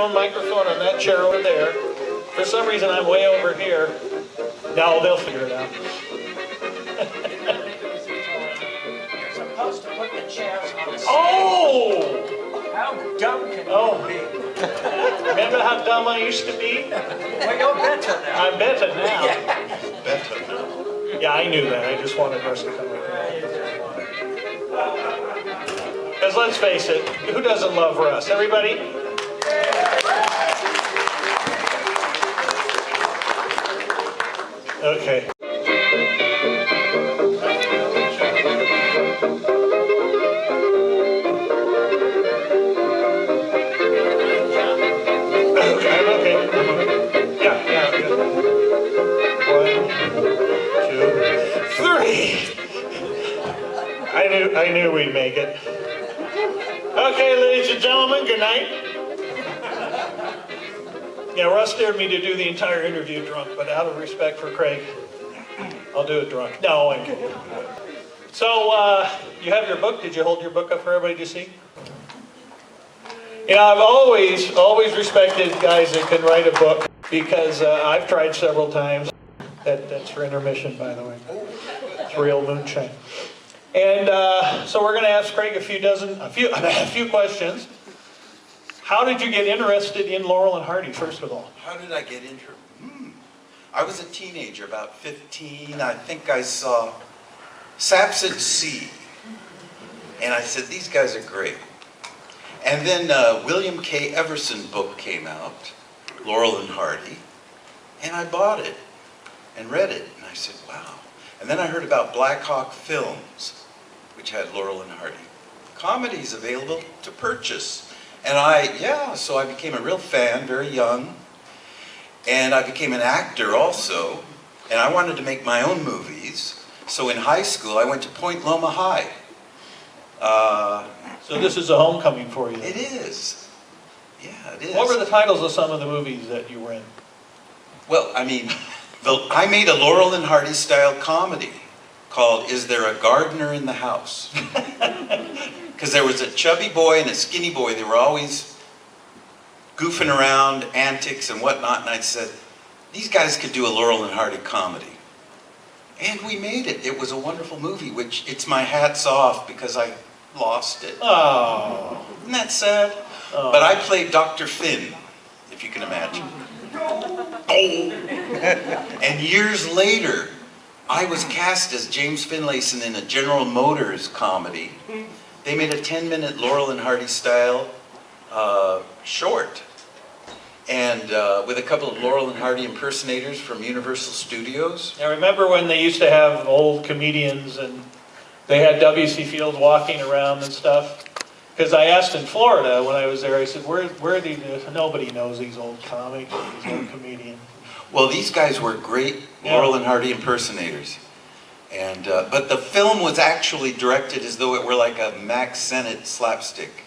own microphone on that chair over there. For some reason, I'm way over here. Now they'll figure it out. You're supposed to put the chairs on the stage. Oh! How dumb can you be? Remember how dumb I used to be? Well, you're better now. I'm better now. Yeah. Better now. Yeah, I knew that. I just wanted Russ to come over. Because let's face it, who doesn't love Russ? Everybody? Okay. I knew we'd make it. Okay, ladies and gentlemen, good night. Yeah, Russ dared me to do the entire interview drunk, but out of respect for Craig, I'll do it drunk. No, I'm kidding. So, you have your book. Did you hold your book up for everybody to see? You know, I've always respected guys that can write a book because I've tried several times. That's for intermission, by the way. It's real moonshine. And so we're going to ask Craig a few questions. How did you get interested in Laurel and Hardy, first of all? How did I get interested? I was a teenager, about 15. I think I saw Saps at Sea. And I said, these guys are great. And then William K. Everson book came out, Laurel and Hardy. And I bought it and read it. And I said, wow. And then I heard about Black Hawk Films, which had Laurel and Hardy. Comedies available to purchase. And so I became a real fan, very young. And I became an actor also. And I wanted to make my own movies. So in high school, I went to Point Loma High. So this is a homecoming for you. It is. Yeah, it is. What were the titles of some of the movies that you were in? Well, I mean, I made a Laurel and Hardy style comedy called Is There a Gardener in the House? Because there was a chubby boy and a skinny boy. They were always goofing around, antics and whatnot. And I said, these guys could do a Laurel and Hardy comedy. And we made it. It was a wonderful movie, which it's my hats off because I lost it. Oh. Isn't that sad? Oh. But I played Dr. Finn, if you can imagine. Oh. And years later, I was cast as James Finlayson in a General Motors comedy. They made a 10-minute Laurel and Hardy style short. And with a couple of Laurel and Hardy impersonators from Universal Studios. I remember when they used to have old comedians and they had W.C. Fields walking around and stuff. Because I asked in Florida when I was there, I said, where are these? Nobody knows these old comics, these old comedians. Well, these guys were great Laurel and Hardy impersonators. And but the film was actually directed as though it were like a Max Sennett slapstick.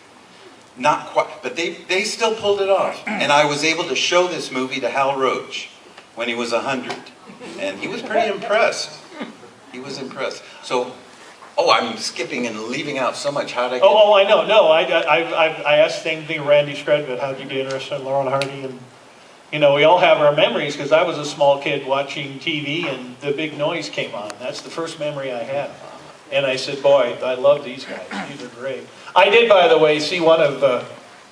Not quite, but they still pulled it off. And I was able to show this movie to Hal Roach when he was 100. And he was pretty impressed. He was impressed. So, I'm skipping and leaving out so much. How'd I get... Oh, I know. No, I asked the same thing Randy Scredbit, how'd you get interested in Laurel and Hardy? And, you know, we all have our memories because I was a small kid watching TV and The Big Noise came on. That's the first memory I had. And I said, boy, I love these guys. These are great. I did, by the way, see one of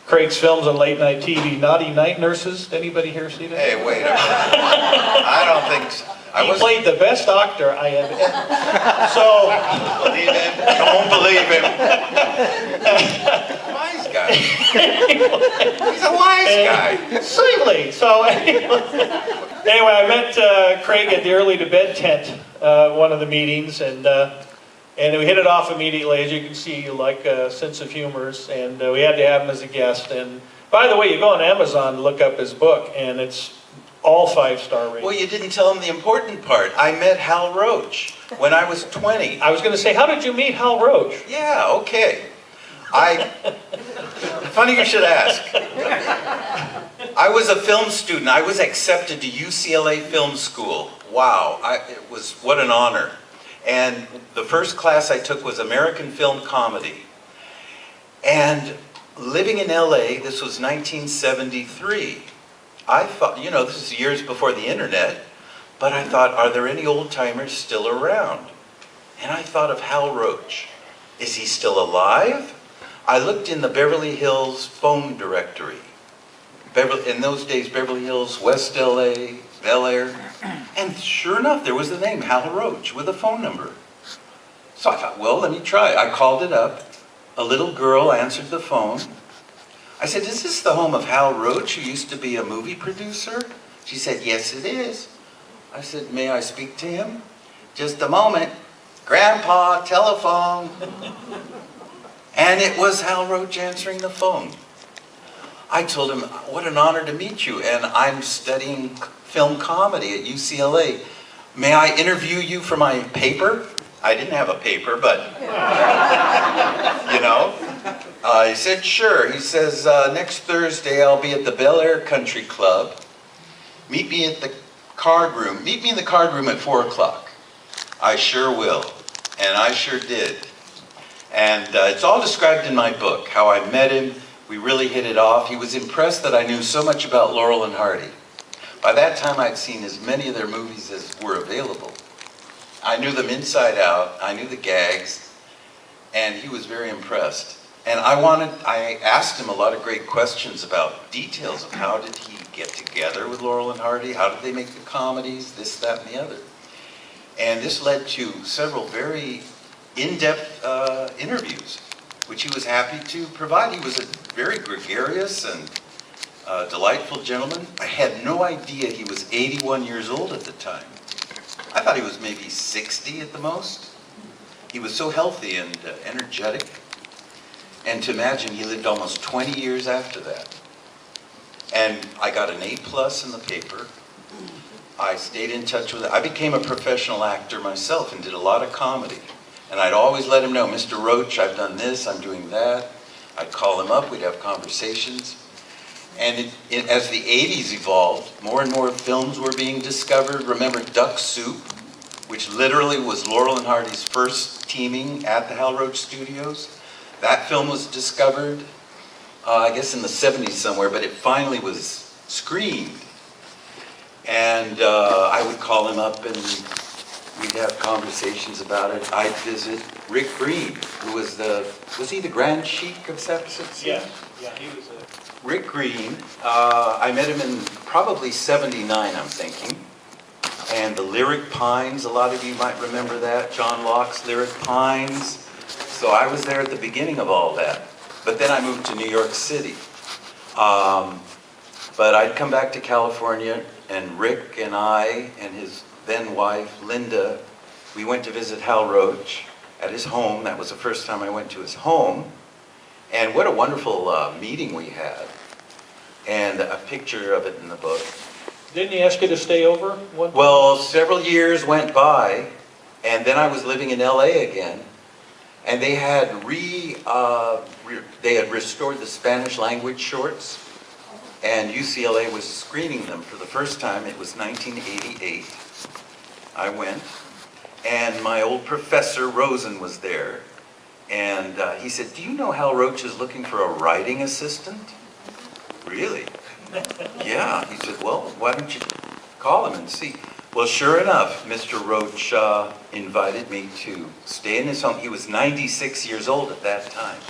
Craig's films on late night TV, Naughty Night Nurses. Did anybody here see that? Hey, wait a minute. I don't think so. He played the best doctor I have ever. So, believe him. Don't believe him. Wise guy. He's a wise guy. Sweetly. So anyway, I met Craig at the early to bed tent, one of the meetings, and we hit it off immediately. As you can see, you like a sense of humor, and we had to have him as a guest. And by the way, you go on Amazon and look up his book, and it's all 5-star rated. Well, you didn't tell him the important part. I met Hal Roach when I was 20. I was going to say, how did you meet Hal Roach? Yeah, okay. Funny you should ask. I was a film student. I was accepted to UCLA Film School. Wow, what an honor. And the first class I took was American Film Comedy. And living in LA, this was 1973. I thought, you know, this is years before the internet, but I thought, are there any old timers still around? And I thought of Hal Roach. Is he still alive? I looked in the Beverly Hills phone directory. In those days, Beverly Hills, West LA, Bel Air, and sure enough, there was the name Hal Roach with a phone number. So I thought, well, let me try. I called it up. A little girl answered the phone. I said, is this the home of Hal Roach, who used to be a movie producer? She said, yes, it is. I said, may I speak to him? Just a moment. Grandpa, telephone. And it was Hal Roach answering the phone. I told him, what an honor to meet you, and I'm studying film comedy at UCLA. May I interview you for my paper? I didn't have a paper, but, you know. He said, sure. He says, next Thursday I'll be at the Bel Air Country Club. Meet me at the card room. Meet me in the card room at 4 o'clock. I sure will. And I sure did. And it's all described in my book, how I met him. We really hit it off. He was impressed that I knew so much about Laurel and Hardy. By that time, I'd seen as many of their movies as were available. I knew them inside out. I knew the gags. And he was very impressed. And I asked him a lot of great questions about details of how did he get together with Laurel and Hardy? How did they make the comedies? This, that, and the other. And this led to several very in-depth interviews, which he was happy to provide. He was a very gregarious and delightful gentleman. I had no idea he was 81 years old at the time. I thought he was maybe 60 at the most. He was so healthy and energetic. And to imagine he lived almost 20 years after that. And I got an A+ in the paper. I stayed in touch with it. I became a professional actor myself and did a lot of comedy. And I'd always let him know, Mr. Roach, I've done this, I'm doing that. I'd call him up, we'd have conversations. And as the 80s evolved, more and more films were being discovered. Remember Duck Soup, which literally was Laurel and Hardy's first teaming at the Hal Roach Studios. That film was discovered, I guess in the 70s somewhere, but it finally was screened. And I would call him up and we'd have conversations about it. I'd visit Rick Green, who was he the Grand Sheik of Saps? Yeah, he was Rick Green, I met him in probably 79, I'm thinking. And the Lyric Pines, a lot of you might remember that, John Locke's Lyric Pines. So I was there at the beginning of all that. But then I moved to New York City. But I'd come back to California, and Rick and I and his then wife, Linda, we went to visit Hal Roach at his home. That was the first time I went to his home. And what a wonderful meeting we had. And a picture of it in the book. Didn't he ask you to stay over? Well, several years went by, and then I was living in LA again. And they had restored the Spanish language shorts, and UCLA was screening them for the first time. It was 1988. I went, and my old professor Rosen was there, and he said, do you know Hal Roach is looking for a writing assistant? Really? Yeah. He said, well, why don't you call him and see? Well, sure enough, Mr. Roach invited me to stay in his home. He was 96 years old at that time.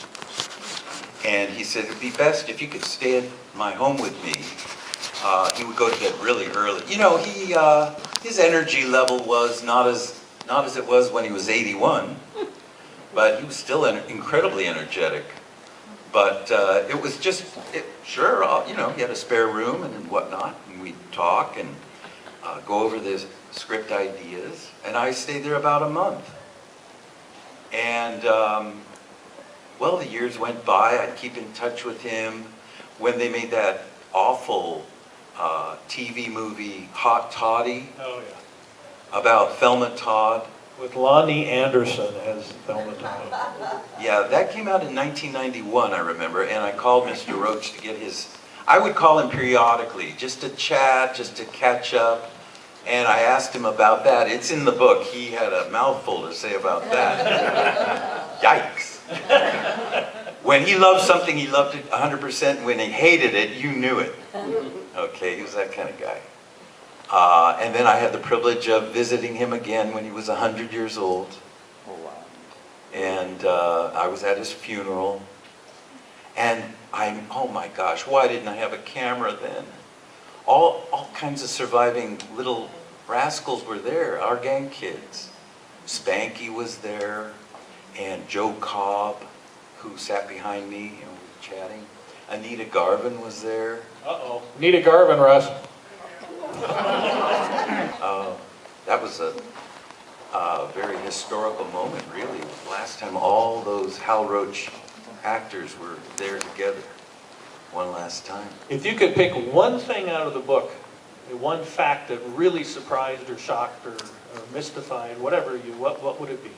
And he said, it'd be best if you could stay at my home with me. He would go to bed really early. You know, his energy level was not as it was when he was 81, but he was still incredibly energetic. But it was just, sure, you know, he had a spare room and whatnot, and we'd talk and go over the script ideas, and I stayed there about a month. And, well, the years went by. I'd keep in touch with him. When they made that awful TV movie, Hot Toddy, about Thelma Todd. With Lonnie Anderson as Thelma Todd. Yeah, that came out in 1991, I remember, and I called Mr. Roach to get I would call him periodically, just to chat, just to catch up. And I asked him about that. It's in the book. He had a mouthful to say about that. Yikes. When he loved something, he loved it 100%. When he hated it, you knew it. Okay, he was that kind of guy. And then I had the privilege of visiting him again when he was 100 years old. Oh, wow. And I was at his funeral. And oh my gosh, why didn't I have a camera then? All kinds of surviving little rascals were there, our gang kids. Spanky was there, and Joe Cobb, who sat behind me, and we were chatting. Anita Garvin was there. Uh-oh. Nita Garvin, Russ. That was a very historical moment, really. It was the last time all those Hal Roach actors were there together. One last time. If you could pick one thing out of the book, one fact that really surprised or shocked or mystified, whatever what would it be?